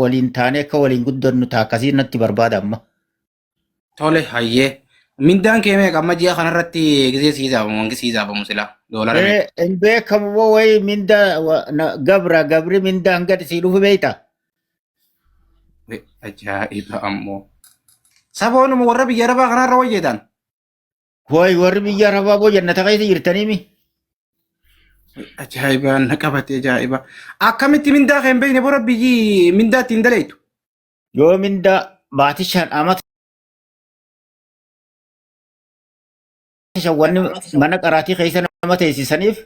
waliin taanee akka waliin guddannu akkasii natti barbaada amma. Tole hayyee. Mindaan kee meeqa amma ji'a kanarratti gisee siisafamu wanti siisafamu sila doolara meeqa? Hin beekamu moo wayi gabri mindaan gadi sii dhufu beeyta. Ajaa'iba ammoo. Saboonuma warra biyya arabaa kanarra wayyeedhaan. Wayi warri biyya arabaa boo jannata keessa jirtaniimi. Ajaa'iba na qabate ajaa'iba. Akkamitti mindaa kan beekne bora biyyi mindaa ittiin daleetu? Yoo mindaa baatii 5 amata wanni mana qaraatii keessa nama teessisaniif.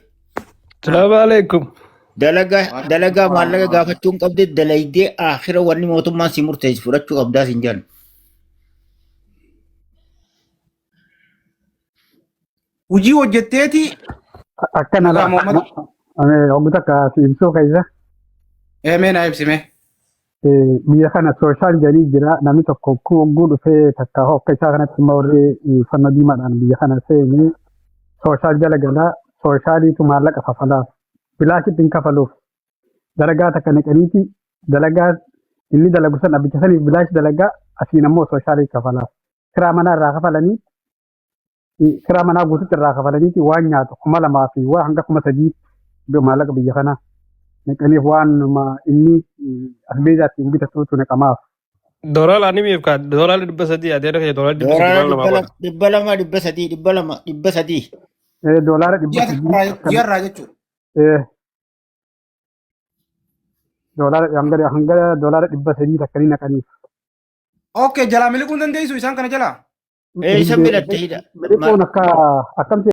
Salaamu alaikum. Dalagaa maallaqa gaafachuu hin qabde dalaydee akhira wanni mootummaan si murteessu fudhachuu qabdaas hin jennu. Hojii hojjetteeti. Akkana ogu takka ibsuu keessa mee na ibsime. Biyya kana sooshaal jedhanii jira namni tokko ogguu dhufee takka hokka isaa kanatti immoo warri fannoo diimaadhaan biyya kana seenee sooshaal jala galaa sooshaaliitu maallaqa kafalaaf bilaashitti hin kafaluuf dalagaa takka naqaniiti dalagaa inni dalagu san abbicha saniif bilaashi dalagaa asiin ammoo sooshaaliif kafalaaf kiraa manaa irraa kafalanii kiraa manaa guututti irraa kafalaniiti waan nyaatu 2,000 fi waa hanga 3,000 maallaqa biyya kanaa naqaniif waan inni asbeezaatti hin bitatuutu naqamaaf. Doolaara ni miif kaa doolaara 300 adeera kee doolaara 200 doolaara 100 jechuudha. Hanga doolaara 300 takkanii naqaniif. Okay, jalaa miliquun dandeessu isaan kana jalaa? Isa milatte hidha. Miliquun akkamti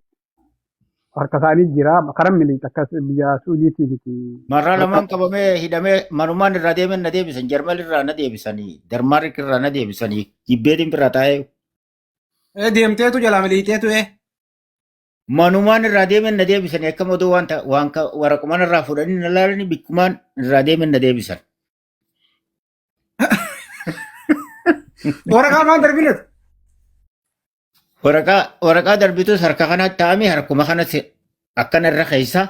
harka isaanii jira karan miliita akkas biyya Suudiitii miti. Marraa lamaan qabamee hidhamee manumaan irraa deemen na deebisan Jarmal irraa na deebisanii Darmaarik irraa na deebisanii jibbeetiin bira taa'ee. Deemteetu jalaa miliiteetu Manumaan irraa deemen na deebisanii akka modoo waan waraqumaan irraa fudhanii na laalanii bikkumaan irraa deemen na deebisan. Waraqaa maan darbinetu? Waraqaa darbitus harka kanatti taa'amee harkuma kanatti akkana irra keessa.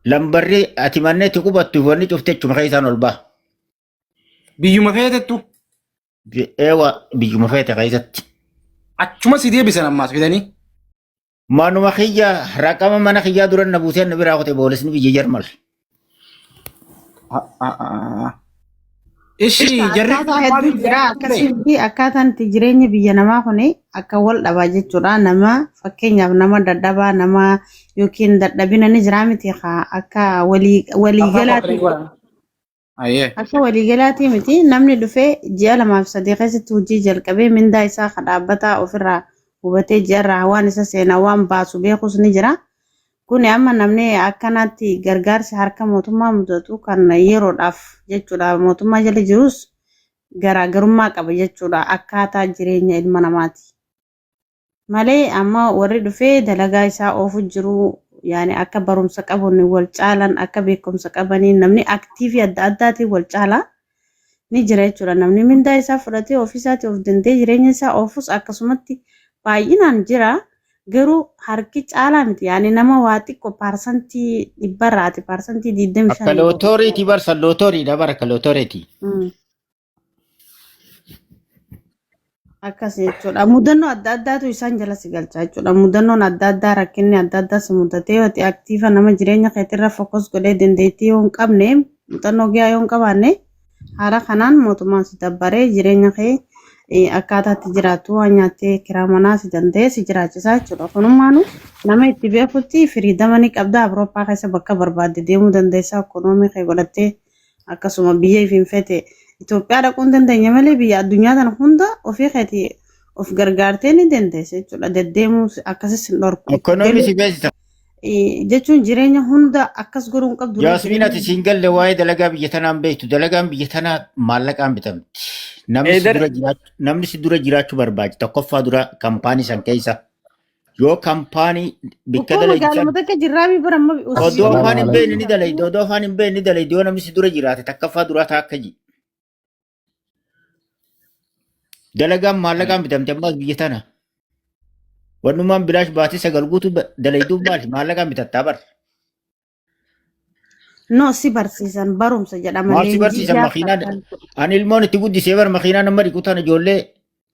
Lambarri ati manneetti qubattu wanni cufteechuma keessaan ol ba'a. Biyyuma feetettu? Biyyuma feete keessatti. Achuma si deebisan ammaas fidanii? Manuma kiyya raqama mana kiyyaa duran na buusee na biraa qote boolisni biyya Jarmal. Ishii jarri hedduu jira akkasii akkaataan itti jireenya biyya namaa kuni akka wal dhabaa jechuudha. Nama fakkeenyaaf nama dadhabaa nama yookiin dadhabina ni jira miti akka waliigalaati. Akka waliigalaati miti namni dhufee ji'a 2-3 keessatti hojii jalqabee mindaa isaa kadhaabbataa ofirraa hubatee ji'arraa waan isa seenaa waan baasu beekus ni jira. Kuni amma namni akkanatti gargaarsi harka mootummaa mudatu kan yeroodhaaf jechuudha. Mootummaa jala jirus garaagarummaa qaba jechuudha akkaataa jireenya ilma namaati. Malee amma warri dhufee dalagaa isaa oofu jiru yaani akka barumsa qabuun wal caalan akka beekumsa qabanii namni aktiivii adda addaatiin wal caala ni jira jechuudha. Namni mindaa isaa fudhatee ofiisaatii of danda'ee jireenya isaa oofus akkasumatti baay'inaan jira. Garuu harki caalaa miti yaani nama waa xiqqoo parsantii 100 parsantii 25. Akka lootoriiti barsa lootoriidha bara akka lootoriiti. Akkas jechuudha. Mudannoo adda addaatu isaan jala si galcha jechuudha. Mudannoon adda addaa rakkinni adda addaa si mudatee yoo ta'e aktiifa nama jireenya keetirra fokus godhee dandeettii yoo hin qabne mudannoo gahaa yoo hin qabaanne haala kanaan mootummaan si dabbaree jireenya kee akkaataatti jiraatu waan nyaattee kiraa manaa si danda'ee si jiraachisaa jechuudha. Kunummaanu nama itti beekutti firiidama ni qabda. Awurooppaa keessa bakka barbaadde deemuu dandeessaa. Ikoonoomii kee godhattee akkasuma biyya ifiin fete Itoophiyaa dhaquu hin dandeenya malee biyya addunyaa kana hunda ofii keetii of gargaartee ni dandeessa jechuudha. Deddeemuu akkasis hin dhorku. Ikoonoomii si beeksisa. Jechuun jireenya hunda akkas godhuu hin qabdu. Yaasmiin ati siin galle waa'ee dalagaa biyya tanaan beektu dalagaan biyya tanaa maallaqaan bitamti. Namni si dura jiraachuu barbaadu tokkoffaa dura kaampaanii san keessa yoo kaampaanii bikka dalagii akka jirraabii baramma odoo afaan hin beekne ni dalaydi odoo afaan hin beekne ni dalaydi yoo namni si dura jiraate tokkoffaa duraa ta'a akka ji. Dalagaan maallaqaan bitamti ammas biyya tana. Wanumaan bilaash baatii 9 guutuu dalayduuf maali maallaqaan bitattaa bara. No si barsiisan barumsa jedhama Maal si barsiisan leenjii makiinaa gaafa ani ilmoon itti guddisee bar makiinaa nama dhiquutaan ijoollee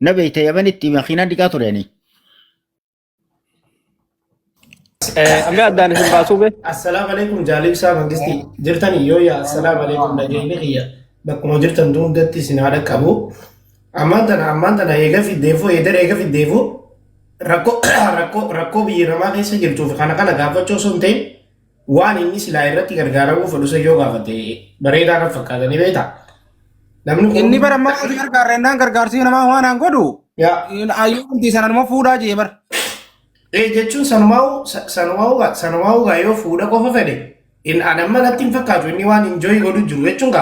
na beeyte yabanitti makiinaa dhiqaa tureni. Amma addaan isin baasuu bee. Assalamu alaikum jaalib saa mangisti jirtani yoo yaa assalamu alaikum nageenyi kiyya bakkuma jirtan hundatti isin haadha qabu ammaan tana eega fiddeefuu eega fiddeefuu rakkoo biyya namaa keessa jirtuuf kana gaafachuu osoo hin ta'in waan inni silaa irratti gargaaramuu fedhu yoo gaafate bareedaa kan fakkaatanii beektaa. Inni bara ammaa wanti gargaarrennaan gargaarsi namaa waan aan godhu. Ayyuu wanti sananuma fuudhaa jee bara. Jechuun sanumaa'uu yoo fuudha qofa fedhe anamma natti hin fakkaatu inni waan injooyi godhu jiru jechuun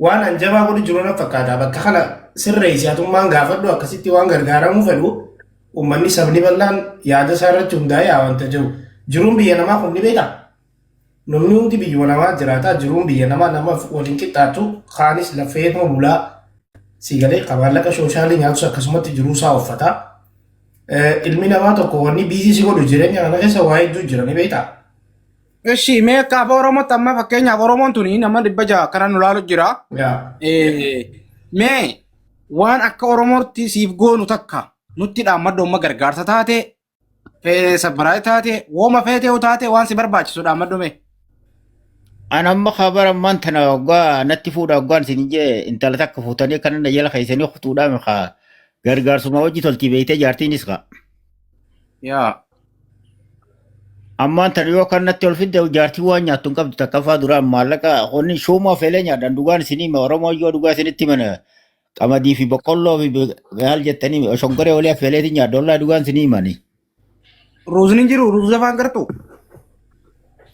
waan anjabaa godhu jiru na fakkaata bakka kana sirreessiyatummaan gaafadhu akkasitti waan gargaaramuu fedhu uummanni sabni bal'aan yaada isaa irratti hundaa'ee wanta jiru jiruun biyya namaa kun ni beektaa. Namni hundi biyya namaa jiraataa jiruun biyya namaa namaaf waliin qixxaatu kaanis lafee bulaa sigalee qabaallaqa shooshaalii nyaatus akkasumatti jiruusaa uffataa. Ilmi namaa tokko wanni biizii si godhu jireenya kana keessa waa hedduu jira ni beektaa. Eshi mee akka afaan Oromootti amma fakkeenyaaf Oromoon tuni nama 600 kana nu laalu jira. Mee waan akka Oromootti siif goonu takka nutti dhaammadhu amma gargaarsa taate sabbaraa taate wooma feetee taate waan si barbaachisu dhaammadhu mee. Ani amma kabara ammaan tana waggaa natti fuudha waggaan isin jee intala takka fuutanii akkana na jala keessanii kutuudhaan gargaarsuma hojii toltii beeytee jaartiinis kaa. Yaa. Ammaan tana yoo kanatti ol fidde jaartii waan nyaattu hin qabdu takkaffaa duraan maallaqa qonni shuumaa feelee nyaadhaan dhugaan isinii Oromoo yoo dhugaa isinitti mana qamadii fi boqqolloo fi maal jettanii shonkoree olii affeeleetiin nyaaddu ollaa dhugaan isinii himani. Ruuzni jiru ruuza afaan gartuu.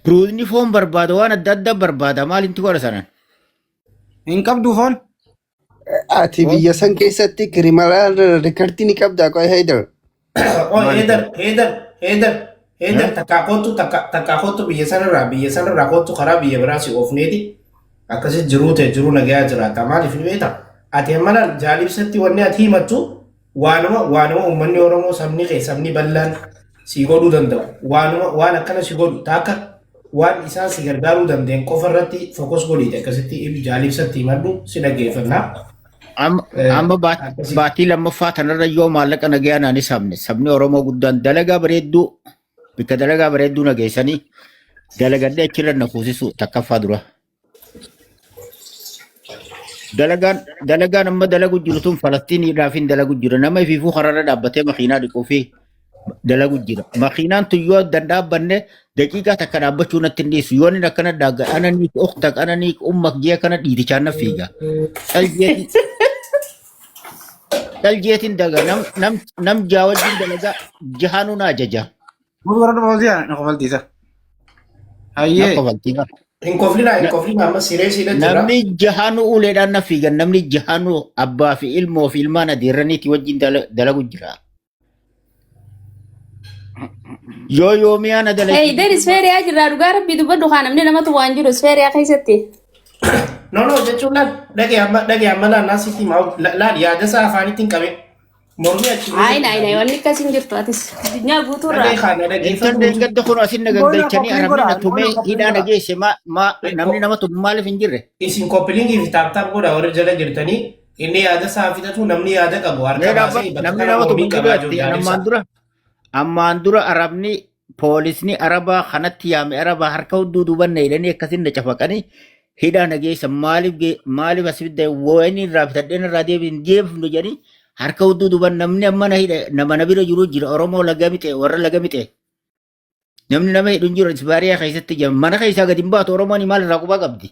Ruuzni foon barbaada waan adda addaa barbaada maal inti godha sanan. Hin qabdu foon. Ati biyya san keessatti kiriminaal riikartii ni qabdaa qoy Haydar. Haydar takkaa kootu biyya sanarraa kootu karaa biyya biraa si oofneeti akkasitti jiruu ta'e jiruu nagayaa jiraata maaliif ni beektaa. Ati ammanaan jaalibsatti wanni ati himattu waanuma uummanni Oromoo sabni bal'aan si godhuu danda'u waan akkana si godhu taakka waan isaan si gargaaruu danda'an qofa irratti fokus godhiite akkasitti jaalibsatti himadhu si dhaggeeffannaa. Amma baatii lammaffaa tanarra yoo maallaqa nagayaa naanis sabni Oromoo guddaan dalagaa bareedduu bakka dalagaa bareedduu nageessanii dalagadhee achirra na kuusisu takkaffaa dura. Dalagaan amma dalagu jiru tun Falastiiniidhaaf hin dalagu jira nama ifiifuu kararra dhaabbatee makiinaa dhiquu fi dalagu jira. Makiinaan tun yoo dadhaabbanne daqiiqaa takka dhaabbachuu natti hin dhiisu yoo inni akkana daaga ananii uktak ananii ummak jee kana dhiitichaan na fiiga. Dhaljeetiin daga nam jaawajjiin dalagaa jahaanuu na ajaja. Gurgura dhufoosiyaa na kofaltiisa. Hayyee. Hin koflinaa amma siree jira. Namni jahaanuu uleedhaan na fiigan namni jahaanuu abbaa fi ilmoo fi ilmaan adeerraniiti wajjin dalagu jira. Yoo yoomiyaan adala. Haydar isfeeriyaa jirraa dhugaa rabbii dubbadhu kaan namni namatu waan jiru isfeeriyaa keessatti. No jechuun dhagee amma naannaa sitti laal yaada isaa afaanitti hin qabe. Mormii achi. Ayi wanni akkasiin jirtu atis addunyaa guutuurraa. Intalli gadda kun asin nagalgalchanii aramni na tumee hidhaa nageesse namni nama tumu maaliif hin jirre. Isin koppiliingii fi taaptaap godha warri jala jirtanii inni yaada isaa fidatu namni yaada qabu harka baasee namni nama tumu jirre ammaan dura arabni poolisni arabaa kanatti yaame arabaa harka hudduu duubanna hidhanii akkasin na cafaqanii hidhaa nageessa maaliif asibidda wayini irraa bitadheen irraa deebiin deebifnu jedhanii harka hudduu duuban namni amma nama na bira jiru jira Oromoo laga mite warra laga mite namni nama hidhu jiru isbaariyaa keessatti jira mana keessaa gadi hin baatu Oromoon maal irraa quba qabdi.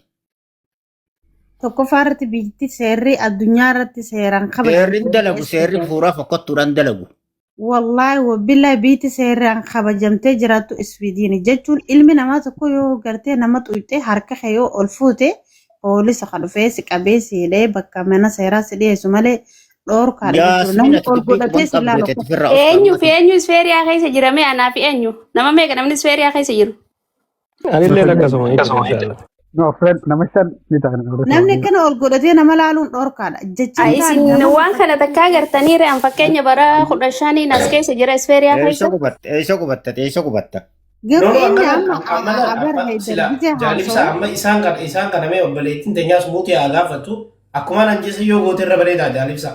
Tokkoffaa irratti biyyatti seerri addunyaa irratti seeraan kabajame. Seerri dalagu seerri fuuraa fokkottuudhaan dalagu. Wallahi wabillahi biyyatti seeraan kabajamtee jiraattu Iswiidin jechuun ilmi namaa tokko yoo gartee nama xuyxee harka kee yoo ol fuute poolisa kan dhufee si qabee si hidhee bakka mana seeraa si dhiyeessu malee dhoorkaadha jechuudha. Namni ol godhatee si ilaalu. Eenyu isfeeriyaa keessa jirame anaa fi eenyu nama meeqa namni isfeeriyaa keessa jiru. Anillee akkasuma. No friend nama shan ni ta'an. Namni kana ol godhatee nama laaluun dhoorkaadha jechuudha. Isin waan kana takkaa gartanii re'an fakkeenya bara 15 as keessa jira isfeeriyaa keessa. Eessa qubatta. Garuu inni akkana amma abar haydar sila gite jaalibsa haasa'u. amma isaan kana mee obboleettiin teenyaa sumuutii haa gaafattu akkuma nan jeessa yoo goote irra bareedaa jaalibsa.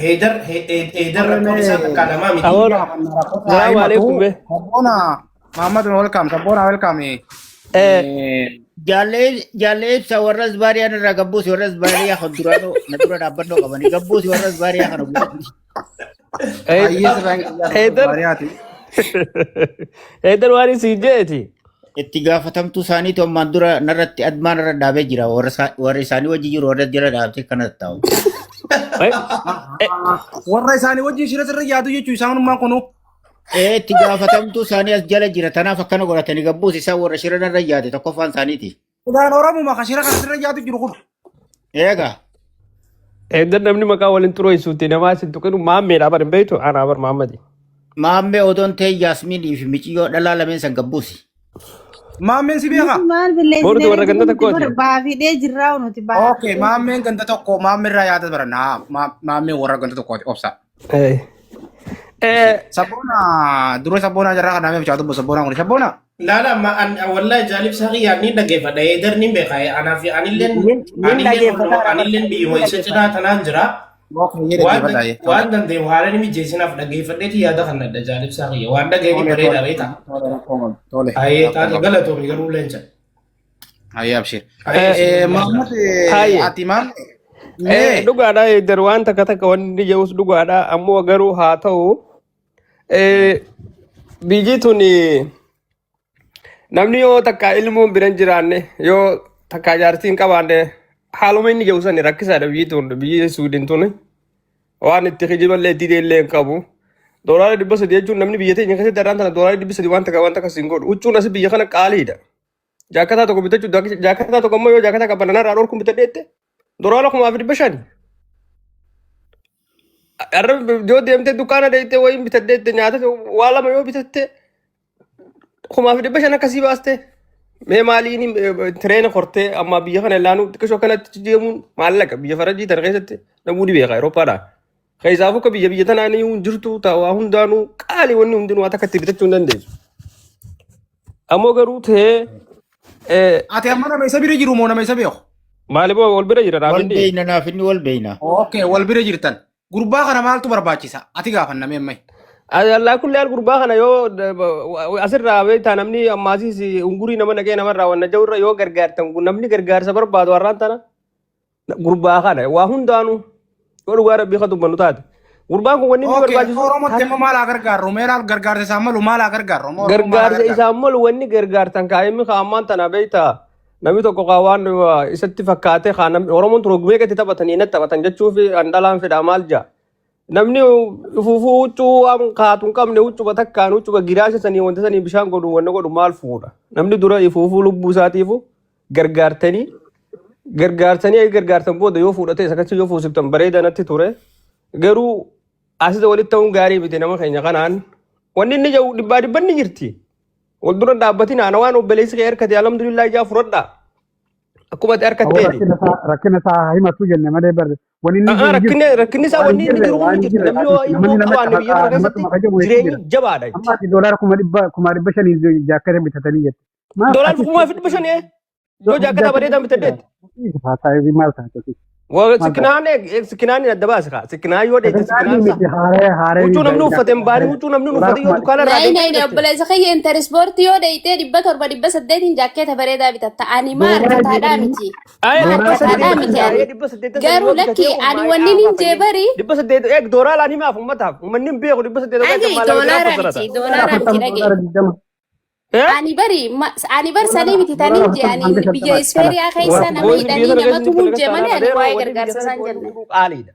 Heydar rakkoon isaa takkaadhamaa miti. Salaamu alaikum be. Sabboona Muhammad welcome. Sabboona welcome. Jaalle ibsa warras baariyaa irraa gabbuusi warras baariyaa kan duraanoo na dura dhaabbannoo qabanii gabbuusi warras baariyaa kana bu'uuti. Heydar waan isii jeeti. Itti gaafatamtuu isaaniitu ammaan dura narratti admaan irra dhaabee jira warra isaanii wajji jiru warra jala dhaabtee kanatti taa'u. Warra isaanii wajjin shirasirra yaadu jechuun isaanummaan kunu. Itti gaafatamtuu isaanii as jala jira tanaaf akkana godhatanii gabbuusi isaan warra shira irra yaade tokkoffaan isaaniiti. Kudaan Oromoo kan shira kanarra yaadu jiru kun. Eegaa. Heydar namni maqaa waliin turoo isuutti namaa isin tuqinu maammeedha bar hin beektu anaa bar maammadi. Maammee odoon ta'e Yaasmiinii fi Michiyyoo dhalaa lameen san gabbuusi. Maammeen si beeka? Maal Boorti warra ganda tokkooti. billeessinee baafidhee jirraa nuti baafidhee. Okay, maammeen ganda tokko maammeerraa yaada baranna. Maammeen warra ganda tokkooti obsa. Sabboona dura sabboona jarraa kan nameef chaatu sabboona kun sabboona. Laala wallahi jaalibsa qiyyaa ni dhaggeeffadha heydar ni beeka anaaf anilleen biyyuma isa cinaa tanaan jira. Waan dandeenye haala ni mijeessinaaf dhaggeeffadheeti yaada kan adda jaalibsaa qiyya waan dhageenye bareeda beeka. Hayyee taate galatoomii garuu leenca. Hayyee abshir. Muhammad ati maal? Dhugaadha Heydar waan takka takka wanni jedhus dhugaadha ammoo garuu haa ta'u biyyi tun namni yoo takka ilmoon biran jiraanne yoo takka jaartiin qabaanne haaluma inni jedhu sani rakkisaadha biyyi tun biyyi Suudin tun waan itti kijiballee itti deellee hin qabu. Doolaara 300 jechuun namni biyya teenya keessatti daraan tana doolaara 300 waan takka siin godhu huccuun as biyya kana qaaliidha. Jaakataa tokko bitachuu jaakataa tokko ammoo yoo jaakataa qaban narraa dhorkuun bitadheette doolaara 500. Arra yoo deemtee dukkaana deemtee wayiin bitadheette nyaata waa lama yoo bitatte 500 akkasii baaste. Mee maaliin tireena kortee amma biyya kana ilaanu xiqqashoo kanatti deemuun maallaqa biyya farajii tana keessatti namoonni beeka Awurooppaadha. Keessaafu akka biyya tanaa ni jirtu ta'aa hundaanuu qaalii wanni hundinuu waan takkatti bitachuu hin dandeessu. Ammoo garuu ta'ee Ati amma nama isa bira jiru moo nama isa beeku? maaliif wal bira jira Wal dhaabinni? beeyna naaf inni wal beeyna. Okay, wal bira jirtan. Gurbaa kana maaltu barbaachisa? Ati gaafanname ammai. Allah kulli al gurbaa kana yoo asirraa beektaa namni ammaasiis ungurii nama nagee namarraa wanna jawurra yoo gargaartan namni gargaarsa barbaadu warraan tana gurbaa kana waa hundaanuu yoo dhugaa rabbii kan dubbannu taate. Gurbaan kun wanni inni Okay, barbaachisu Oromotti amma maal gargaaru? Meelaal gargaarsa isaa malu maal gargaaru? gargaarsa isaan malu wanni gargaartan kaa'immi kaa'ammaan tana beektaa namni tokko waan isatti fakkaate Oromoon tun ogumee gati taphatanii natti taphatan jechuuf dhalaan fedhaa maal jaa. Namni fufuu huccuu waan kaatu hin qabne huccuu takkaan huccuu giraasha sanii wanta sanii bishaan godhu wanna godhu maal fuudha. Namni dura fufuu lubbuu isaatiifu gargaartanii gargaartan booda yoo fuudhate isa akkasii yoo fuusiftan bareeda natti ture. Garuu asii walitti ta'uun gaarii miti nama keenya kanaan wanni inni jedhu dhibbaa ni jirti. Wal dura dhaabbatiin ana waan obboleessi kee harkate alhamdulillah ijaa fudhadhaa. Akkuma ati harkatteeti. Rakkina isaa himatu jenne malee barre. Rakkinni isaa wanni inni jiru kun jirti. Namni yoo immoo qabaanne biyya kana keessatti jireenyi jabaadha. Amma ati doolaara 500,000 jaakkata bitatanii jette. Doolaara 500,000 yoo jaakkata bareedaa bitadheetti. Haasa'ee maal taate? Sikinaan adda baasa kaa. Sikinaan yoo dheete sikinaan isaa. Huccuu namni uffate hin baane huccuu namni uffate yoo dukkaana irraa Nayi obboleessa kiyya intarispoortii yoo dheeyitee 700-800 jaakkeeta bareedaa bitatta. Ani maa harkataadhaa miti. Harkataadhaa miti ani. Garuu lakki ani wanni nin jee bari. 800 doolaaraan himaaf uummataaf. Uummanni hin beeku 800 Ani doolaara miti dhagee. Ani bari sanii miti tanii jee ani biyya isfeeriyaa keessa nama hidhanii namatu hunjee malee ani waa'ee gargaarsa isaan jenne. Qaaliidha.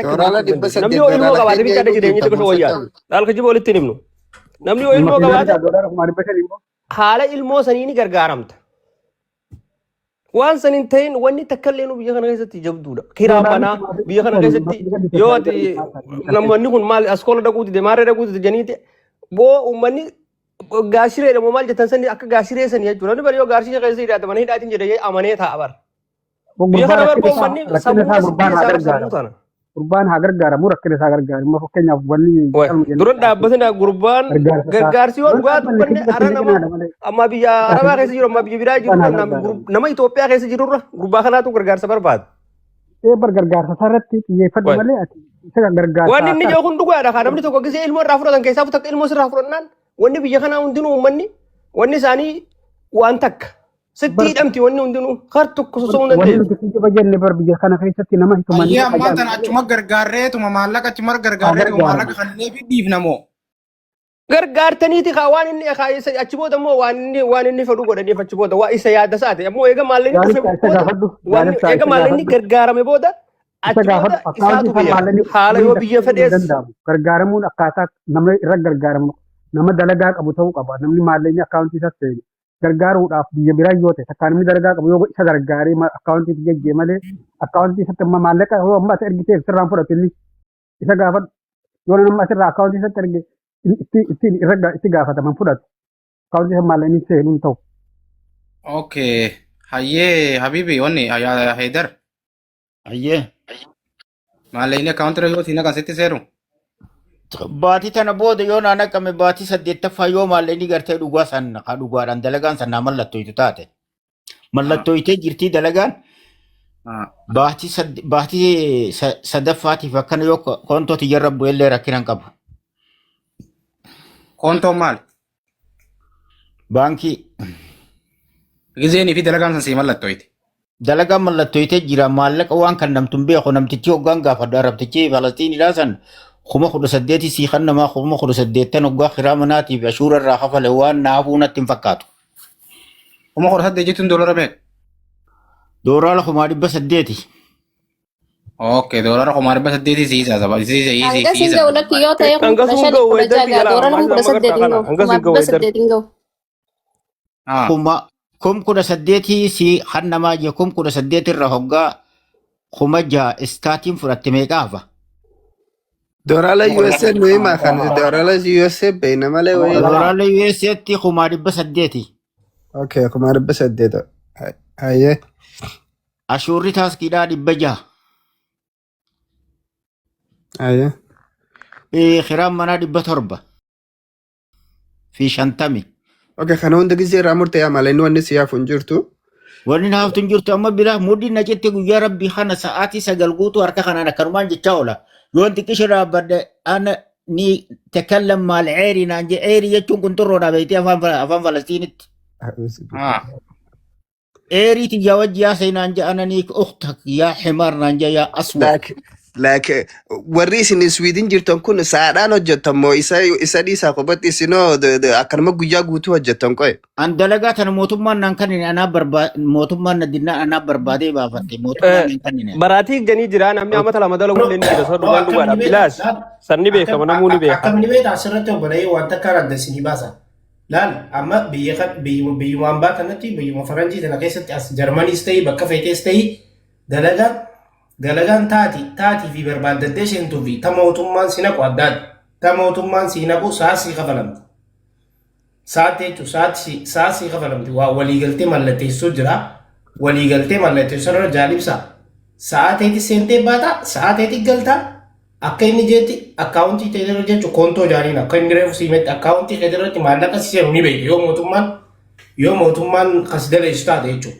Doolaara 800 Namni yoo ilmoo qabaate bicha adda jireenyi xiqqoo wayyaa. Dhaalka jiba walitti hin himnu. Namni yoo ilmoo qabaate haala ilmoo sanii ni gargaaramta. Waan saniin ta'in wanni takkallee nu biyya kana keessatti jabduudha. Kiraan banaa biyya kana keessatti yoo ati namoonni kun maal askoola dhaquuti deemaaree dhaquuti janiiti boo uummanni gaashireedha moo maal jettan sani akka gaashiree sanii jechuudha. Namni bari yoo gaashiree keessa hidhaate mana hidhaatiin jedhee amanee taa'a bara. Biyya kana barba uummanni sammuu tana. gurbaan haa gargaaramu rakkina isaa gargaaru amma fakkeenyaaf wanni dura dhaabbatina gurbaan gargaarsi yoo dhugaatu wanni ara nama amma biyya arabaa keessa jiru amma biyya biraa jiru nama Itoophiyaa keessa jirurra gurbaa kanaatu gargaarsa barbaada. Gargaarsa sarratti xiyyeeffadhu malee ati isa gargaarsa. Wanni inni yoo kun dhugaadha kan namni tokko gisee ilmoo irraa fudhatan keessaa takka ilmoo sirraa fudhannaan wanni biyya kanaa hundinuu uummanni wanni isaanii waan takka. Sitti hidhamti wanni hundinuu har tokko sosoo hin dandeessu. Wanni nuti jibba jenne bar biyya kana keessatti nama hitumanii. Ayyaa ammaa tana achuma gargaarreetuma maallaqa achuma gargaarreetuma maallaqa kanneen fi dhiifnamoo. Gargaartaniiti kaa waan inni achi booda immoo waan inni fedhu godhaniif achi booda waa isa yaada isaati ammoo eega maallaqni dhufe eega maallaqni gargaarame booda achi booda isaatu biyya haala yoo biyya fedhees. Gargaaramuun akkaataa nama irra gargaaramu nama dalagaa qabu ta'uu qaba namni maallaqni akkaawuntii isaas ta'e gargaaruudhaaf biyya biraa yoo ta'e takkaan namni dalagaa qabu yoo isa gargaaree akkaawuntii jejjee malee akkaawuntii isatti amma maallaqa yoo amma ati ergiteef sirraan fudhatu inni isa gaafadhu yoo nama asirraa akkaawuntii isatti erge itti gaafataman fudhatu akkaawuntii isa maallaqni seenuun ta'u. Okay. Hayyee Habibi wanni Haydar. Hayyee. Maallaqni akkaawuntii yoo siin akkasitti seeru. Baatii tana booda yoo naan akkame baatii 8ffaa yoo maallaqni gartee dhugaa san haa dhugaadhaan dalagaan san naa mallattoitu taate. Mallattoitee jirtii dalagaan baatii 3ffaatiif akkana yoo koontoo tiyyarra bu'ellee rakkinan qabu. Koontoon maali? Baankii. Gizeenii fi dalagaan san sii mallattoiti. Dalagaan mallattoitee jira maallaqa waan kan namtun beeku namtichi hoggaan gaafadhu arabtichi Falastiinidhaa san. Kuma 18 sii kan namaa kuma 18 hoggaa kiraa manaatiif ashuura irraa kafale waan naafuu natti hin fakkaatu. Kuma 18 jechuun doolara meeqa? Doolara 800. Okay, doolara 800 sii isa saba sii isa. Hanga singa ulaki yoo ta'e kun bashani kudha jaga doolara 18 ngau. Kum 18 sii kan namaa je kum 18 irraa hoggaa kuma 6 istaatiin fudhatte meeqaafa? Dorala USA nuyi makan dorala USA bayna male way dorala USA ti khumari basadeti. Okay, khumari basadeti. Aye. Ashuri tas kida di baja. Aye. Khiram mana di batorba. Fi shantami. Okay, kana hunda gize ramurte ya male nu anisi ya funjurtu. Wani na haftun jurtu amma bila mudi na jette guyya rabbi khana saati sagal gutu harka khana karuman jechaola. يوم تكشر بدأ أنا ني تكلم مع العيري نانجي عيري يجون كنترو نبيتي أفهم فلسطين عيري تجاوز يا سينانجي أنا نيك أختك يا حمار نانجي يا أسود لكن وريس إن السويدين جرتون كون سعرانو جتهم مو إسا دي ساقبت إسنو أكن ما جوجا جوتو جتهم كوي أن دلقات أنا موتومان نانكني أنا موتومان ندينا أنا بربادي بافتي موتومان نانكني براتي جني جيران أمي أما تلا مدلو كل اللي كده صار دوان دوان بلاش سني بيه كمان موني بيه كم نبي عشرة بلاي وانت كارد دسني باسا لان أما بيوان بات نتي بيوان فرنجي تلاقيست جرماني استي بكفيتي استي dalagaan taati fi barbaaddattee isheentuu fi ta mootummaan si naqu addaadha. Ta mootummaan si naqu saasii kafalamti. Saati jechuun saasii kafalamti. Waa waliigaltee mallatteessuu jira. Waliigaltee mallatteessuu irra jaalibsa. Sa'aateeti seentee baata. Sa'aateeti galtaa. Akka inni jeetti akkaawuntii teedirra jechuun koontoo jaaniin akka inni reefu siimetti akkaawuntii teedirratti maallaqa si seenu ni beeku yoo mootummaan kas daleessu taate jechuudha.